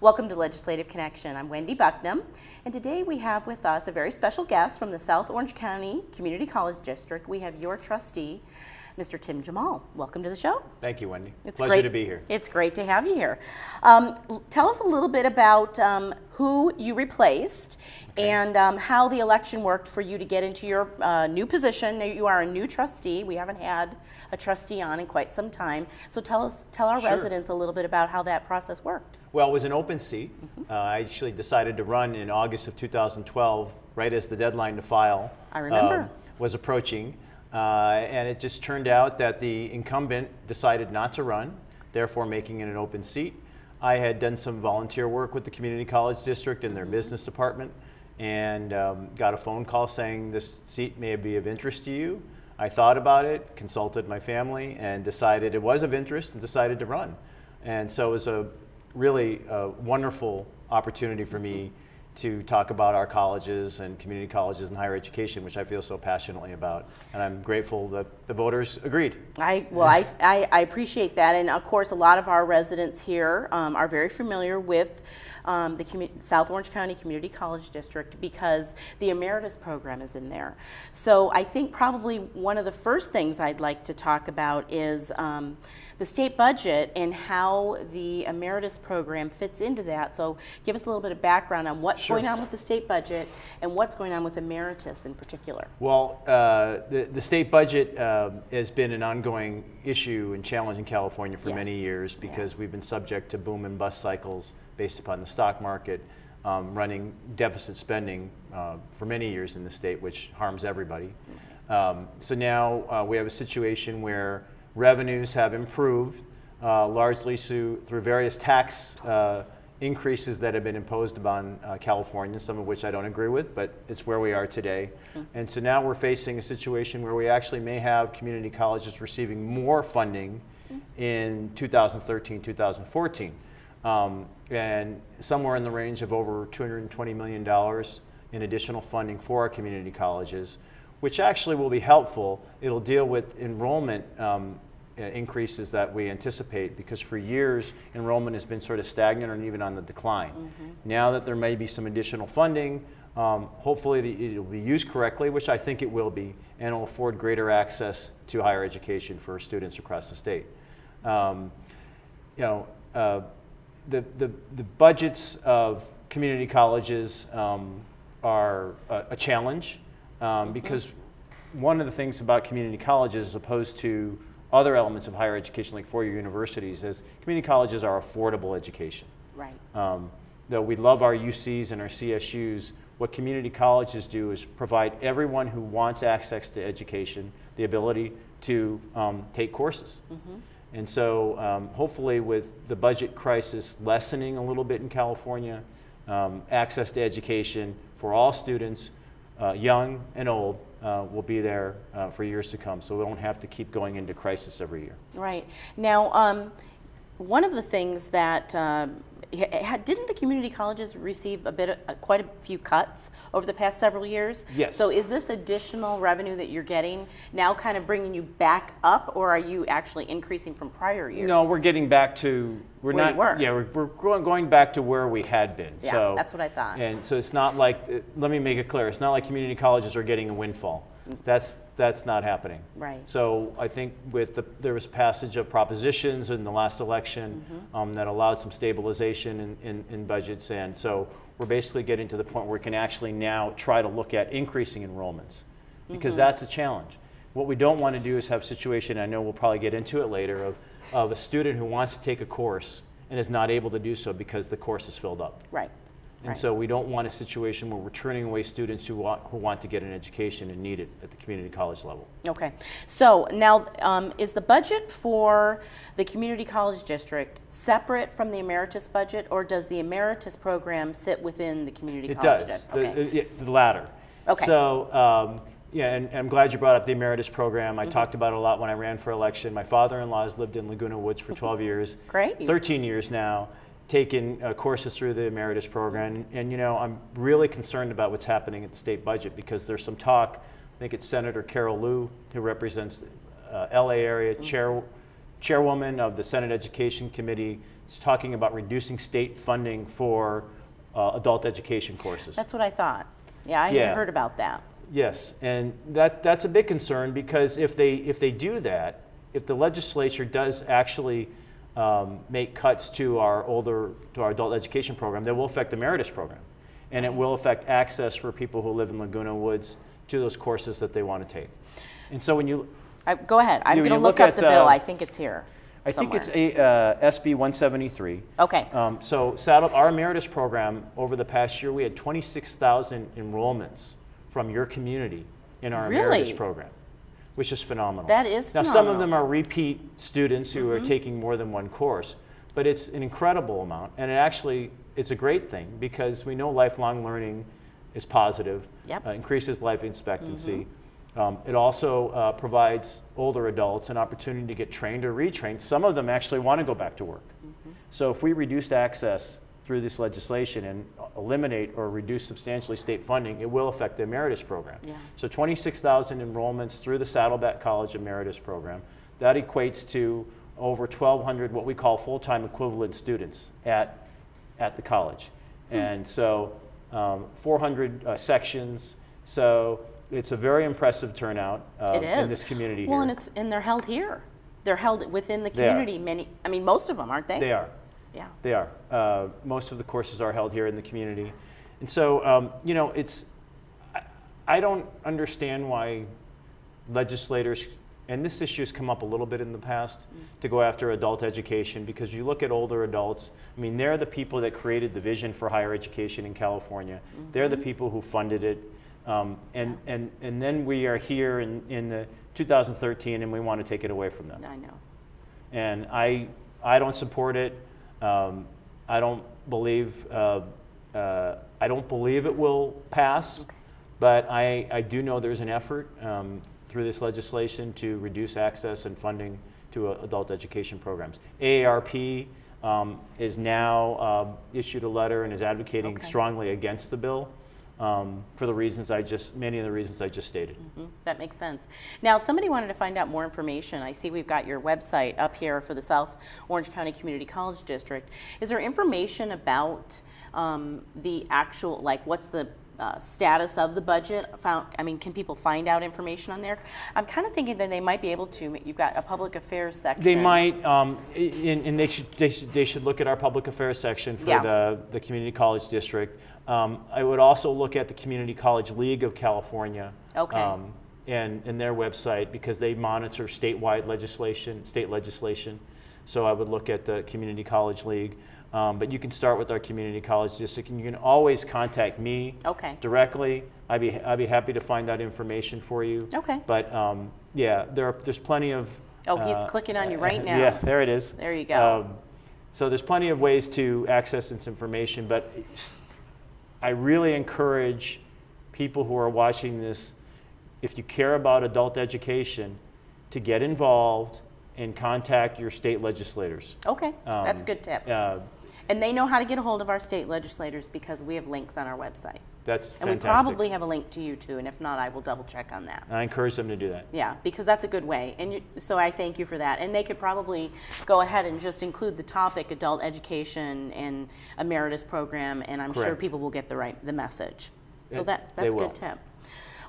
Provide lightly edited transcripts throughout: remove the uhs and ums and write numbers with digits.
Welcome to Legislative Connection. I'm Wendy Bucknum, and today we have with us a very special guest from the South Orange County Community College District. We have your trustee, Mr. Tim Jemal. Welcome to the show. Thank you, Wendy. It's Pleasure great to be here. It's great to have you here. Tell us a little bit about who you replaced and how the election worked for you to get into your new position. You are a new trustee. We haven't had a trustee on in quite some time. So tell our residents a little bit about how that process worked. Well, it was an open seat. I actually decided to run in August of 2012, right as the deadline to file was approaching. And it just turned out that the incumbent decided not to run, therefore making it an open seat. I had done some volunteer work with the Community College District in their business department and got a phone call saying this seat may be of interest to you. I thought about it, consulted my family, and decided it was of interest and decided to run. And so it was a really wonderful opportunity for me to talk about our colleges and community colleges and higher education, which I feel so passionately about. And I'm grateful that the voters agreed. I appreciate that. And of course, a lot of our residents here are very familiar with the South Orange County Community College District because the Emeritus program is in there. So I think probably one of the first things I'd like to talk about is the state budget and how the Emeritus program fits into that. So give us a little bit of background on what's going on with the state budget and what's going on with Emeritus in particular. Well, the state budget has been an ongoing issue and challenge in California for many years because we've been subject to boom and bust cycles based upon the stock market, running deficit spending for many years in the state, which harms everybody. So now we have a situation where revenues have improved largely through various tax increases that have been imposed upon California, some of which I don't agree with, but it's where we are today. And so now we're facing a situation where we actually may have community colleges receiving more funding in 2013, 2014. And somewhere in the range of over $220 million in additional funding for our community colleges, which actually will be helpful. It'll deal with enrollment increases that we anticipate because for years enrollment has been sort of stagnant or even on the decline. Now that there may be some additional funding, hopefully it'll be used correctly, which I think it will be, and it'll afford greater access to higher education for students across the state. The budgets of community colleges are a challenge because one of the things about community colleges as opposed to other elements of higher education like four-year universities is community colleges are affordable education. Right. Though we love our UCs and our CSUs, what community colleges do is provide everyone who wants access to education the ability to take courses. And so hopefully with the budget crisis lessening a little bit in California, access to education for all students, young and old, will be there for years to come. So we don't have to keep going into crisis every year. Right. Now, one of the things that didn't the community colleges receive quite a few cuts over the past several years? Yes. So is this additional revenue that you're getting now kind of bringing you back up, or are you actually increasing from prior years? No, we're getting back to we're going back to where we had been. Yeah, so that's what I thought. And so it's not like, let me make it clear, it's not like community colleges are getting a windfall. That's not happening. Right. So I think there was passage of propositions in the last election that allowed some stabilization in budgets, and so we're basically getting to the point where we can actually now try to look at increasing enrollments because that's a challenge. What we don't want to do is have a situation, I know we'll probably get into it later, of a student who wants to take a course and is not able to do so because the course is filled up. Right. And so we don't want a situation where we're turning away students who want to get an education and need it at the community college level. Okay. So now, is the budget for the community college district separate from the Emeritus budget, or does the Emeritus program sit within the community college district? It does. The latter. Okay. So, and I'm glad you brought up the Emeritus program. I talked about it a lot when I ran for election. My father-in-law has lived in Laguna Woods for 12 years. Great. 13 years now. Taken courses through the Emeritus program, and I'm really concerned about what's happening at the state budget because there's some talk. I think it's Senator Carol Liu, who represents LA area, chairwoman of the Senate Education Committee is talking about reducing state funding for adult education courses. That's what I thought. Yeah, I had heard about that. Yes, and that's a big concern, because if they do that, if the legislature does actually make cuts to our adult education program, that will affect the Emeritus program, and it will affect access for people who live in Laguna Woods to those courses that they want to take. And so when you go ahead, I'm going to look up the bill. I think it's here. I think it's SB 173. Okay. So our Emeritus program, over the past year, we had 26,000 enrollments from your community in our Emeritus program, which is phenomenal. That is phenomenal. Now, some of them are repeat students who are taking more than one course, but it's an incredible amount, and it's a great thing, because we know lifelong learning is positive, increases life expectancy. It also provides older adults an opportunity to get trained or retrained. Some of them actually want to go back to work. So if we reduced access through this legislation and eliminate or reduce substantially state funding, it will affect the Emeritus program. So 26,000 enrollments through the Saddleback College Emeritus program. That equates to over 1,200 what we call full-time equivalent students at the college. And so 400 sections. So it's a very impressive turnout in this community here. Well, and they're held here. They're held within the community. Most of them, aren't they? They are. Yeah. They are. Most of the courses are held here in the community. And so, I don't understand why legislators, and this issue has come up a little bit in the past, to go after adult education, because you look at older adults, they're the people that created the vision for higher education in California. They're the people who funded it. And then we are here in the 2013, and we want to take it away from them. I know. And I don't support it. I don't believe it will pass, but I do know there's an effort through this legislation to reduce access and funding to adult education programs. AARP is now issued a letter and is advocating strongly against the bill. For the reasons many of the reasons I just stated. That makes sense. Now, if somebody wanted to find out more information, I see we've got your website up here for the South Orange County Community College District. Is there information about the actual, what's the status of the budget? Can people find out information on there? I'm kind of thinking that they might be able to. You've got a public affairs section. They might, and they should look at our public affairs section for the Community College District. I would also look at the Community College League of California and their website, because they monitor statewide state legislation. So I would look at the Community College League. But you can start with our Community College District, and you can always contact me directly. I'd be happy to find out information for you. But there's plenty of... he's clicking on you right now. Yeah, there it is. There you go. So there's plenty of ways to access this information, but I really encourage people who are watching this, if you care about adult education, to get involved and contact your state legislators. That's a good tip. And they know how to get a hold of our state legislators, because we have links on our website. That's fantastic. And we probably have a link to you too, and if not, I will double check on that. I encourage them to do that. Yeah, because that's a good way, and so I thank you for that. And they could probably go ahead and just include the topic adult education and Emeritus program, and I'm sure people will get the message. So that's a good tip.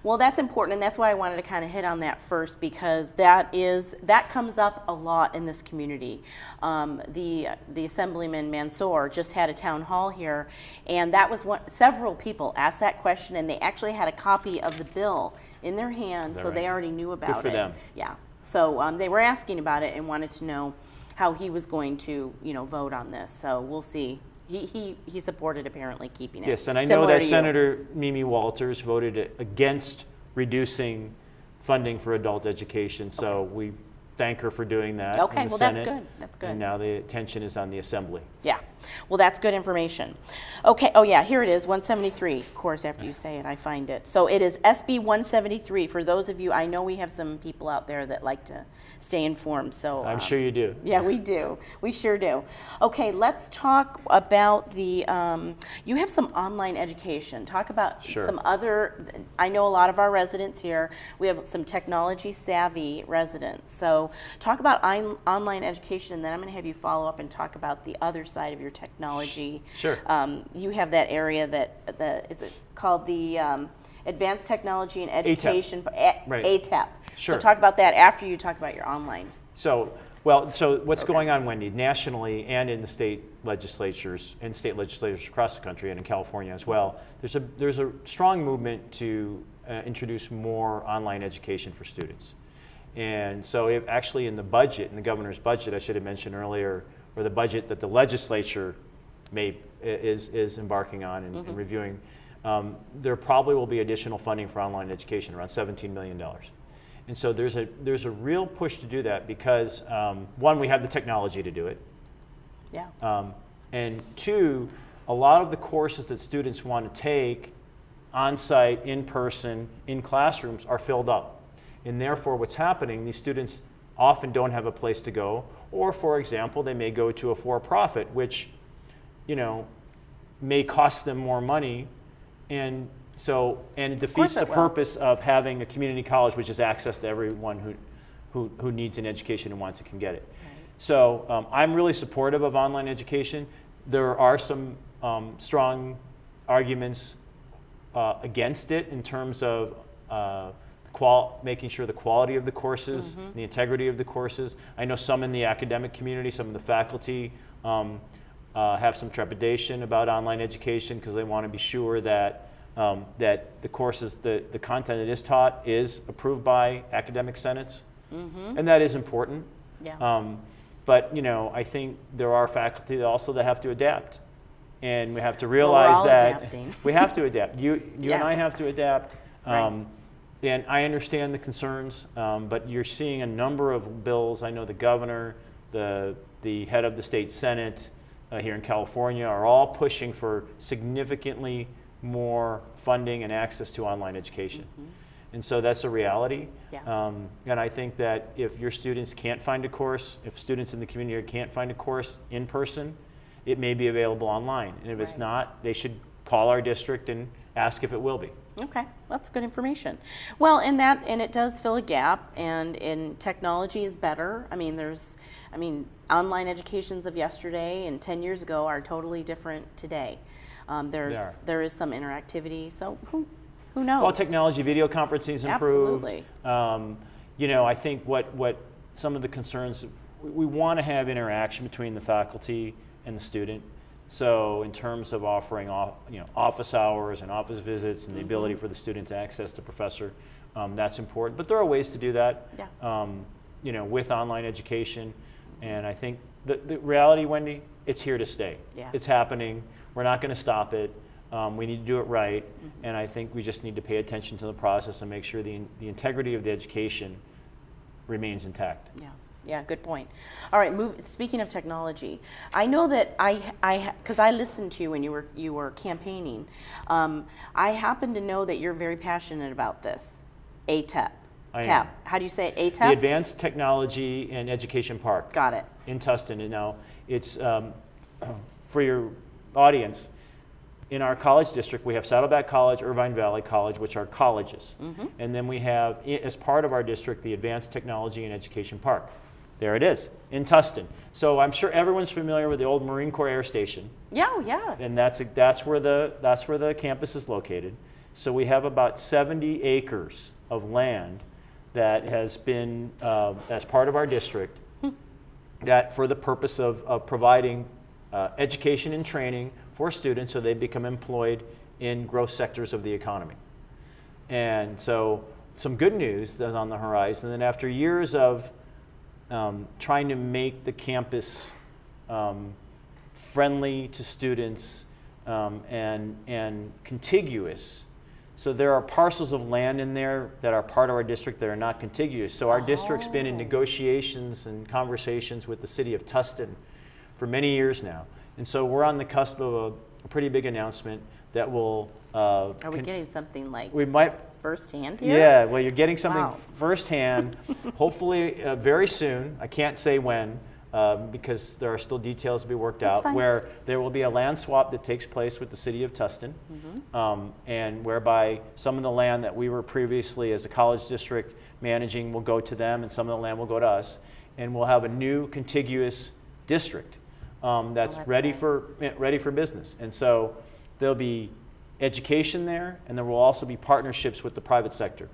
Well, that's important, and that's why I wanted to kind of hit on that first, because that comes up a lot in this community. The Assemblyman Mansour just had a town hall here, and that was several people asked that question, and they actually had a copy of the bill in their hand, so they already knew about it. Good for them. Yeah. So they were asking about it and wanted to know how he was going to, vote on this. So we'll see. He supported apparently keeping it. Yes, and I know that Senator Mimi Walters voted against reducing funding for adult education, so we thank her for doing that. Okay, well that's good. That's good. And now the attention is on the Assembly. Yeah, well that's good information. Okay, oh yeah, here it is, 173. Of course, after you say it, I find it. So it is SB 173. For those of you, I know we have some people out there that like to stay informed. So I'm sure you do. Yeah, we do. We sure do. Okay, let's talk about the, you have some online education. Talk about some other, I know a lot of our residents here, we have some technology savvy residents. So talk about online education, and then I'm going to have you follow up and talk about the other side of your technology. Sure. You have that area that, is it called the Advanced Technology and Education, ATEP. Sure. So talk about that after you talk about your online. So what's going on, Wendy, nationally and in the state legislatures and state legislatures across the country and in California as well, there's a strong movement to introduce more online education for students. And so actually in the budget, in the governor's budget, I should have mentioned earlier, or the budget that the legislature is embarking on and reviewing, there probably will be additional funding for online education, around $17 million. And so there's a real push to do that because, one, we have the technology to do it. Yeah. And two, a lot of the courses that students want to take on-site, in person, in classrooms are filled up. And therefore what's happening, these students often don't have a place to go, or for example, they may go to a for-profit, which, may cost them more money. And it defeats the purpose of having a community college, which is access to everyone who needs an education and wants it can get it. Right. So I'm really supportive of online education. There are some strong arguments against it in terms of making sure the quality of the courses, the integrity of the courses. I know some in the academic community, some of the faculty have some trepidation about online education because they want to be sure that that the courses, the content that is taught is approved by academic senates, and that is important. Yeah. But I think there are faculty also that have to adapt, and we have to realize that we have to adapt. You and I have to adapt. Right. And I understand the concerns, but you're seeing a number of bills. I know the governor, the head of the state senate here in California are all pushing for significantly more funding and access to online education. And so that's a reality. Yeah. And I think that if your students can't find a course, if students in the community can't find a course in person, it may be available online. And if it's not, they should call our district and ask if it will be. Okay, that's good information. Well, and it does fill a gap, and in technology is better. I mean, online educations of yesterday and 10 years ago are totally different today. There is some interactivity, so who knows? Well, technology, video conferencing is improved. Absolutely. I think what some of the concerns, we want to have interaction between the faculty and the student. So in terms of offering office hours and office visits and the ability for the student to access the professor, that's important. But there are ways to do that, with online education. And I think the reality, Wendy, it's here to stay. Yeah. It's happening. We're not going to stop it. We need to do it right. And I think we just need to pay attention to the process and make sure the integrity of the education remains intact. Yeah. Yeah, good point. All right, speaking of technology, I know that because I listened to you when you were campaigning, I happen to know that you're very passionate about this, ATEP. How do you say it, ATEP? The Advanced Technology and Education Park. Got it. In Tustin. And now it's, for your audience, in our college district, we have Saddleback College, Irvine Valley College, which are colleges. And then we have, as part of our district, the Advanced Technology and Education Park. There it is, in Tustin. So I'm sure everyone's familiar with the old Marine Corps Air Station. Yeah, yes. And that's where the campus is located. So we have about 70 acres of land that has been, as part of our district, that for the purpose of providing education and training for students so they become employed in growth sectors of the economy. And so some good news that's on the horizon. And then after years of trying to make the campus friendly to students and contiguous. So there are parcels of land in there that are part of our district that are not contiguous. So our district's been in negotiations and conversations with the city of Tustin for many years now. And so we're on the cusp of a pretty big announcement that will... Are we getting something like... We might... firsthand here? Yeah, well, you're getting something Wow. firsthand, hopefully very soon. I can't say when because there are still details to be worked That's out, fine. where there will be a land swap that takes place with the city of Tustin, and whereby some of the land that we were previously as a college district managing will go to them, and some of the land will go to us, and we'll have a new contiguous district that's ready for business. And so there'll be education there, and there will also be partnerships with the private sector.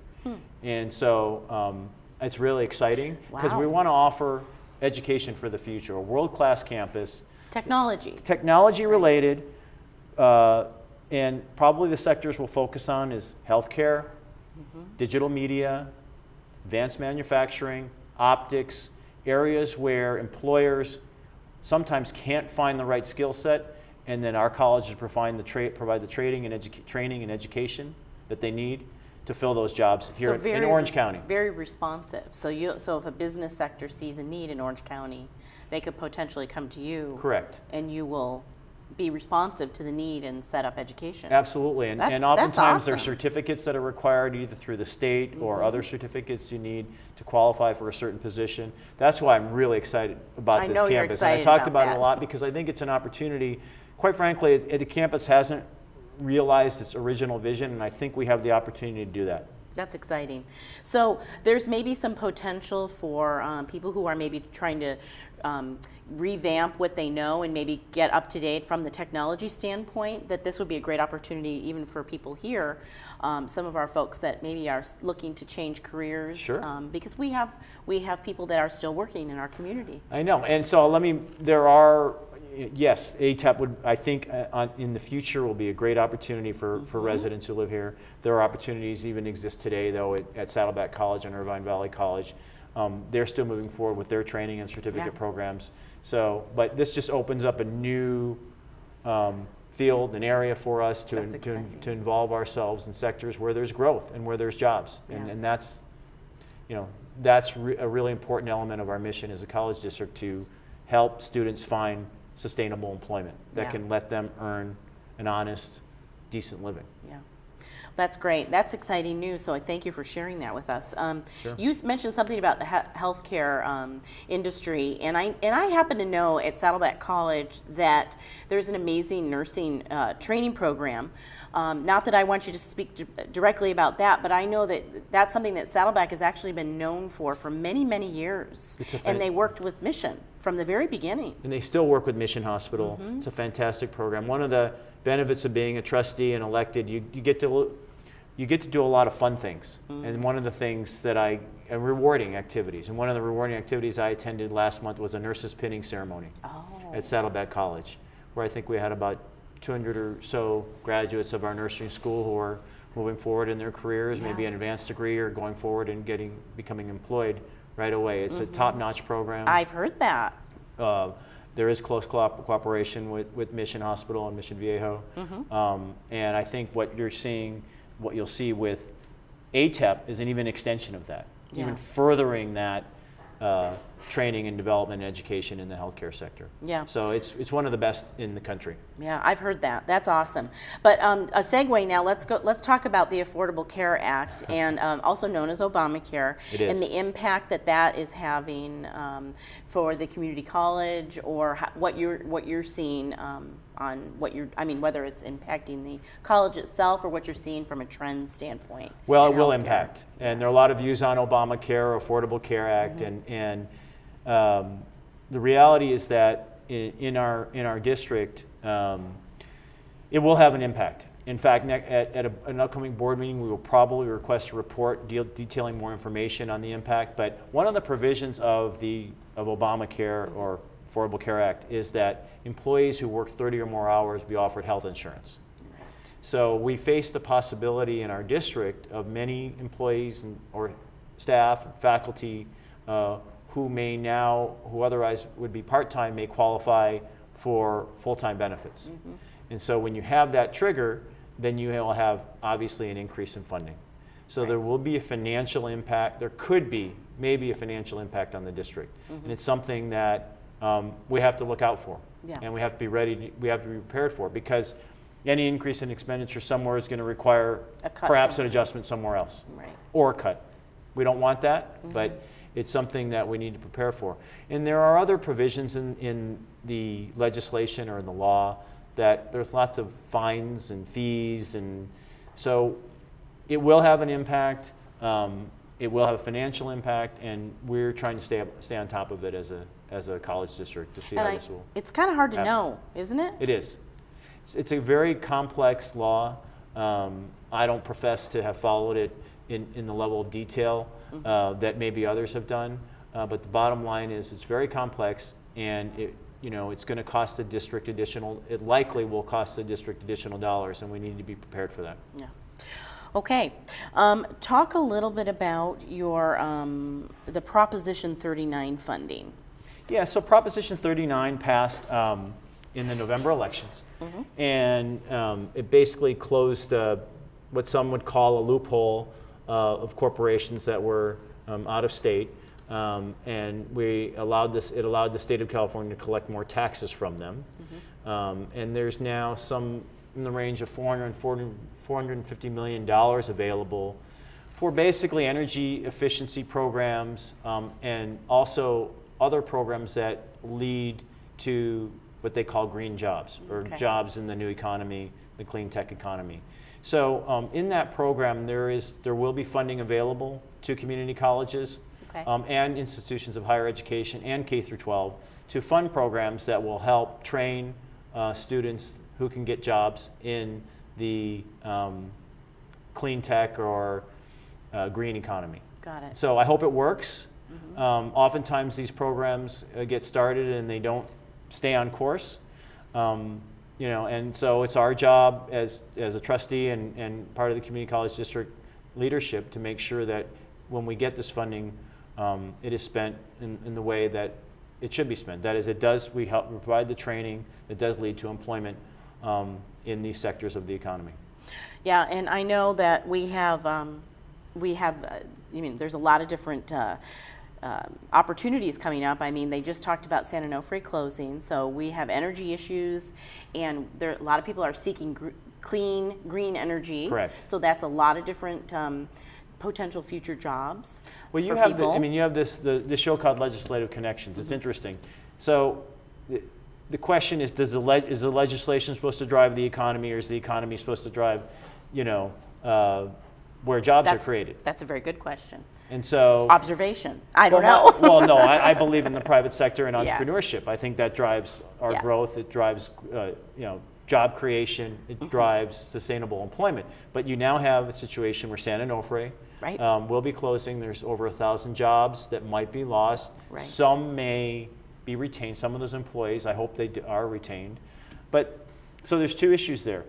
And so it's really exciting because we want to offer education for the future, a world-class campus. Technology related, and probably the sectors we'll focus on is healthcare, digital media, advanced manufacturing, optics, areas where employers sometimes can't find the right skill set, and then our colleges provide the training and education that they need to fill those jobs here in Orange County. Very responsive. So if a business sector sees a need in Orange County, they could potentially come to you. Correct. And you will be responsive to the need and set up education. Absolutely. And That's oftentimes there are awesome. certificates that are required either through the state or other certificates you need to qualify for a certain position. That's why I'm really excited about this campus. You're excited and I talked about that. it a lot because I think it's an opportunity. Quite frankly, the campus hasn't realized its original vision, and I think we have the opportunity to do that. That's exciting. So there's maybe some potential for people who are maybe trying to revamp what they know and maybe get up to date from the technology standpoint, that this would be a great opportunity even for people here, some of our folks that maybe are looking to change careers. Sure. Because we have people that are still working in our community. I know, and so there are, yes, ATEP would, I think, in the future will be a great opportunity for residents who live here. There are opportunities even exist today, though, at Saddleback College and Irvine Valley College. They're still moving forward with their training and certificate programs. So, but this just opens up a new field, an area for us to involve ourselves in sectors where there's growth and where there's jobs, and that's, that's a really important element of our mission as a college district, to help students find sustainable employment that can let them earn an honest, decent living. Yeah. That's great. That's exciting news. So I thank you for sharing that with us. Sure. You mentioned something about the healthcare industry, and I happen to know at Saddleback College that there's an amazing nursing training program. Not that I want you to speak directly about that, but I know that that's something that Saddleback has actually been known for many, many years. And they worked with Mission from the very beginning. And they still work with Mission Hospital. It's a fantastic program. One of the benefits of being a trustee and elected, you get to do a lot of fun things. And one of the things that rewarding activities. And one of the rewarding activities I attended last month was a nurses pinning ceremony at Saddleback College, where I think we had about 200 or so graduates of our nursing school who are moving forward in their careers, maybe an advanced degree or going forward and becoming employed right away. It's a top-notch program. I've heard that. There is close cooperation with Mission Hospital and Mission Viejo. And I think what you'll see with ATEP is an even extension of that, even furthering that training and development and education in the healthcare sector. Yeah. So it's one of the best in the country. Yeah, I've heard that. That's awesome. But a segue now. Let's talk about the Affordable Care Act, and also known as Obamacare, and the impact that is having for the community college, or what you're seeing on whether it's impacting the college itself or what you're seeing from a trend standpoint. Well, it will impact, and there are a lot of views on Obamacare, Affordable Care Act, and the reality is that in our district, it will have an impact. In fact, at an upcoming board meeting, we will probably request a report detailing more information on the impact. But one of the provisions of Obamacare or Affordable Care Act is that employees who work 30 or more hours be offered health insurance. Right. So we face the possibility in our district of many employees or staff, faculty, who otherwise would be part-time may qualify for full-time benefits. And so when you have that trigger, then you will have obviously an increase in funding. So there will be a financial impact. There could be maybe a financial impact on the district. And it's something that we have to look out for. And we have to be ready, we have to be prepared for, because any increase in expenditure somewhere is going to require perhaps an adjustment somewhere else. Right. Or a cut. We don't want that, but it's something that we need to prepare for. And there are other provisions in the legislation or in the law that there's lots of fines and fees, and so it will have an impact. It will have a financial impact, and we're trying to stay on top of it as a college district to see how this will. It's kind of hard to happen. know, isn't it? It is. It's a very complex law. I don't profess to have followed it in the level of detail that maybe others have done, but the bottom line is it's very complex, and it's going to cost the district additional. It likely will cost the district additional dollars, and we need to be prepared for that. Yeah. Okay. Talk a little bit about your the Proposition 39 funding. Yeah. So Proposition 39 passed in the November elections, and it basically closed what some would call a loophole of corporations that were out of state, and it allowed the state of California to collect more taxes from them. And there's now some in the range of $450 million available for basically energy efficiency programs, and also other programs that lead to what they call green jobs, or jobs in the new economy, the clean tech economy. So in that program, there will be funding available to community colleges and institutions of higher education and K through 12 to fund programs that will help train students who can get jobs in the clean tech or green economy. Got it. So I hope it works. Oftentimes these programs get started and they don't stay on course. And so it's our job as a trustee and part of the community college district leadership to make sure that when we get this funding, it is spent in the way that it should be spent. That is, we provide the training that does lead to employment in these sectors of the economy. Yeah, and I know that we have there's a lot of different opportunities coming up. I mean, they just talked about San Onofre closing, so we have energy issues, and a lot of people are seeking clean, green energy. Correct. So that's a lot of different potential future jobs. Well, you have the show called Legislative Connections. It's interesting. So the question is, is the legislation supposed to drive the economy, or is the economy supposed to drive, where jobs are created? That's a very good question. And so observation. I don't know. Well, no, I believe in the private sector and entrepreneurship. I think that drives our growth. It drives, job creation. It drives sustainable employment. But you now have a situation where San Onofre will be closing. There's over 1,000 jobs that might be lost. Right. Some may be retained. Some of those employees, I hope they are retained. But so there's two issues there.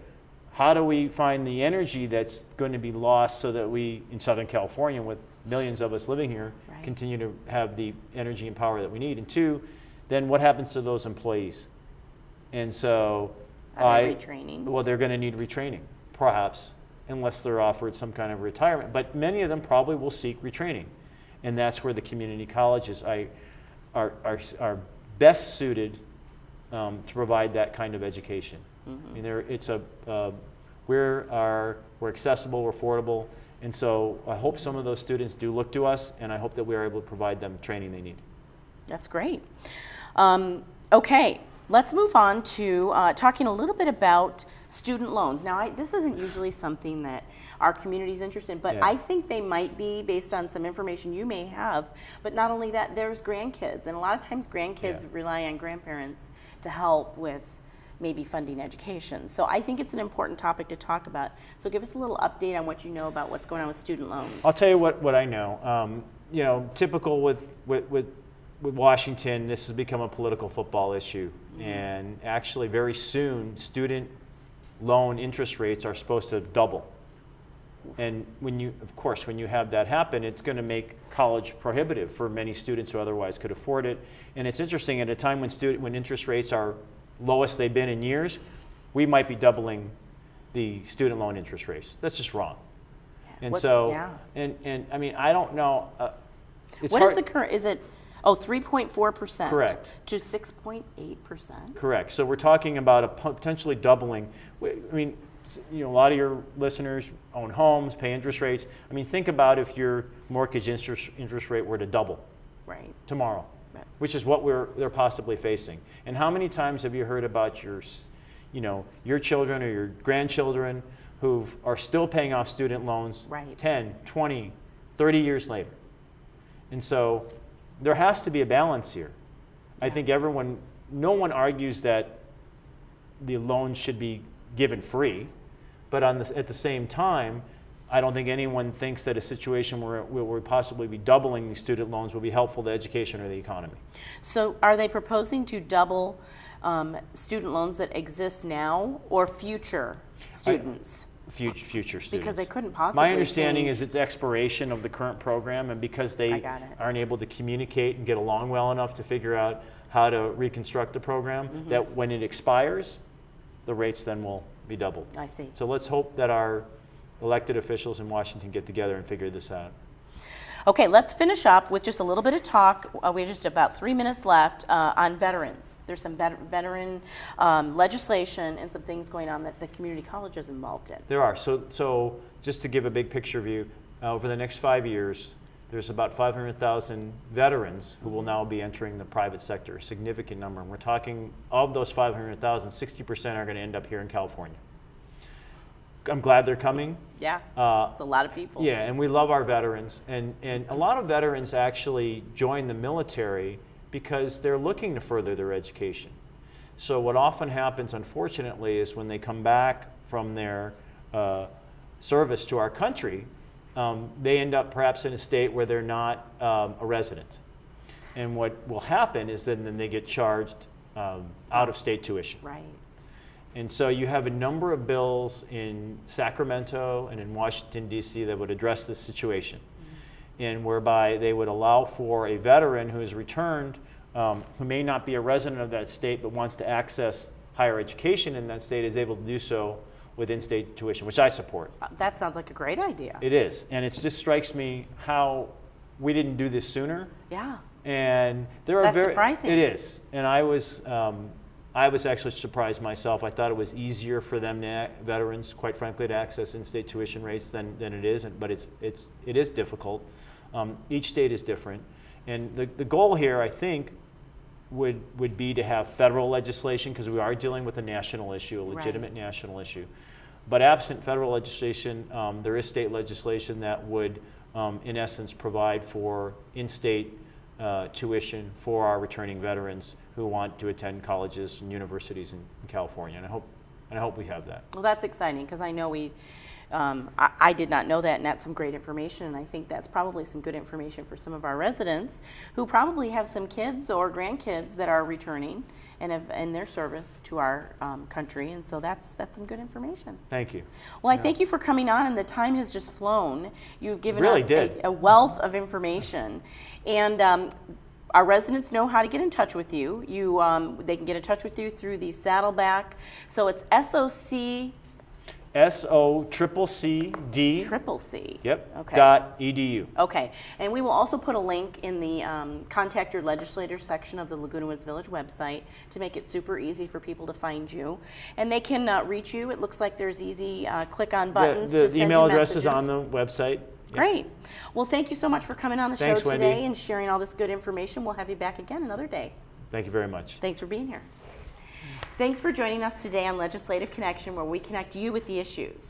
How do we find the energy that's going to be lost so that we, in Southern California, with millions of us living here, continue to have the energy and power that we need? And two, then what happens to those employees? And so are they retraining? Well, they're going to need retraining, perhaps, unless they're offered some kind of retirement. But many of them probably will seek retraining. And that's where the community colleges are best suited to provide that kind of education. I mean, we're accessible, we're affordable, and so I hope some of those students do look to us, and I hope that we are able to provide them training they need. That's great. Okay, let's move on to talking a little bit about student loans. Now, this isn't usually something that our community is interested in, but I think they might be based on some information you may have. But not only that, there's grandkids, and a lot of times grandkids rely on grandparents to help with maybe funding education. So I think it's an important topic to talk about. So give us a little update on what you know about what's going on with student loans. I'll tell you what I know. Typical with Washington, this has become a political football issue. And actually very soon, student loan interest rates are supposed to double. And when you have that happen, it's going to make college prohibitive for many students who otherwise could afford it. And it's interesting, at a time when interest rates are lowest they've been in years, we might be doubling the student loan interest rates. That's just wrong. And I mean, I don't know. What is the current? Is it Oh, 3.4%. Correct. To 6.8%. Correct. So we're talking about a potentially doubling. I mean, you know, a lot of your listeners own homes, pay interest rates. I mean, think about if your mortgage interest rate were to double tomorrow, which is what they're possibly facing. And how many times have you heard about your children or your grandchildren who are still paying off student loans 10, 20, 30 years later? And so there has to be a balance here. I think no one argues that the loans should be given free, but at the same time, I don't think anyone thinks that a situation where we'll possibly be doubling these student loans will be helpful to education or the economy. So are they proposing to double student loans that exist now or future students? Future students. Because they couldn't possibly My understanding change. is it's expiration of the current program, and because they aren't able to communicate and get along well enough to figure out how to reconstruct the program, that when it expires, the rates then will be doubled. I see. So let's hope that our elected officials in Washington get together and figure this out. Okay, let's finish up with just a little bit of talk. We have just about 3 minutes left on veterans. There's some veteran legislation and some things going on that the community college is involved in. There are. So just to give a big picture view, over the next 5 years, there's about 500,000 veterans who will now be entering the private sector, a significant number. And we're talking, of those 500,000, 60% are going to end up here in California. I'm glad they're coming. Yeah, it's a lot of people. Yeah, and we love our veterans. And a lot of veterans actually join the military because they're looking to further their education. So what often happens, unfortunately, is when they come back from their service to our country, they end up perhaps in a state where they're not a resident. And what will happen is then they get charged out-of-state tuition. Right. And so you have a number of bills in Sacramento and in Washington, D.C. that would address this situation, and whereby they would allow for a veteran who is returned, who may not be a resident of that state but wants to access higher education in that state, is able to do so with in-state tuition, which I support. That sounds like a great idea. It is, and it just strikes me how we didn't do this sooner. Yeah. And there are That's surprising. It is, and I was actually surprised myself. I thought it was easier for them, veterans, quite frankly, to access in-state tuition rates than it is, but it is difficult. Each state is different, and the goal here, I think, would be to have federal legislation, because we are dealing with a national issue, a legitimate national issue. But absent federal legislation, there is state legislation that would, in essence, provide for in-state tuition for our returning veterans who want to attend colleges and universities in California, and I hope we have that. Well, that's exciting, because I know I did not know that, and that's some great information, and I think that's probably some good information for some of our residents who probably have some kids or grandkids that are returning and have in their service to our country, and so that's some good information. Thank you. Well, I thank you for coming on, and the time has just flown. You've given really us a wealth of information, and our residents know how to get in touch with you. They can get in touch with you through the Saddleback. So it's SOCCCD. SOCCCD. Yep. Okay. .edu. Okay, and we will also put a link in the Contact Your Legislator section of the Laguna Woods Village website to make it super easy for people to find you. And they can reach you. It looks like there's easy click-on buttons to send you messages. The email address is on the website. Yep. Great. Well, thank you so much for coming on the show today, Wendy, and sharing all this good information. We'll have you back again another day. Thank you very much. Thanks for being here. Thanks for joining us today on Legislative Connection, where we connect you with the issues.